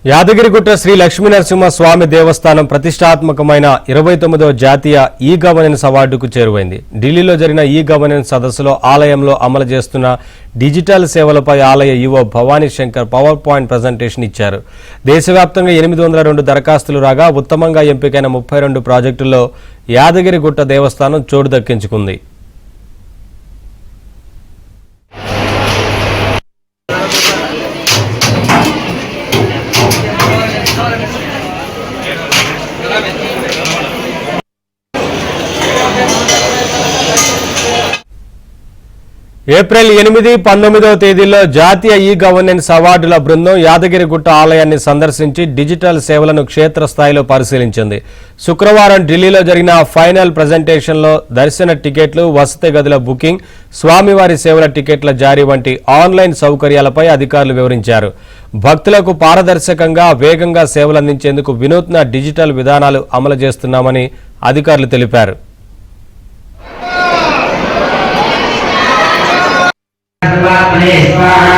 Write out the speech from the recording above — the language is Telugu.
యాదగిరిగుట్ట శ్రీ లక్ష్మీనరసింహ స్వామి దేవస్థానం ప్రతిష్టాత్మకమైన 29వ జాతీయ ఈ గవర్నెన్స్ అవార్డుకు చేరువైంది. ఢిల్లీలో జరిగిన ఈ గవర్నెన్స్ సదస్సులో ఆలయంలో అమలు చేస్తున్న డిజిటల్ సేవలపై ఆలయ EO Bhavani Shankar power point presentation ఇచ్చారు. దేశవ్యాప్తంగా 802 దరఖాస్తులు రాగా ఉత్తమంగా ఎంపికైన 32 ప్రాజెక్టుల్లో యాదగిరిగుట్ట దేవస్థానం చోటు దక్కించుకుంది. ఏప్రిల్ 8, 19వ తేదీల్లో జాతీయ ఈ గవర్నెన్స్ అవార్డుల బృందం యాదగిరిగుట్ట ఆలయాన్ని సందర్శించి డిజిటల్ సేవలను క్షేత్రస్థాయిలో పరిశీలించింది. శుక్రవారం ఢిల్లీలో జరిగిన ఫైనల్ ప్రజెంటేషన్లో దర్శన టికెట్లు, వసతి గదుల బుకింగ్, స్వామివారి సేవల టికెట్ల జారీ వంటి ఆన్లైన్ సౌకర్యాలపై అధికారులు వివరించారు. భక్తులకు పారదర్శకంగా, వేగంగా సేవలందించేందుకు వినూత్న డిజిటల్ విధానాలు అమలు చేస్తున్నామని అధికారులు తెలిపారు. Please,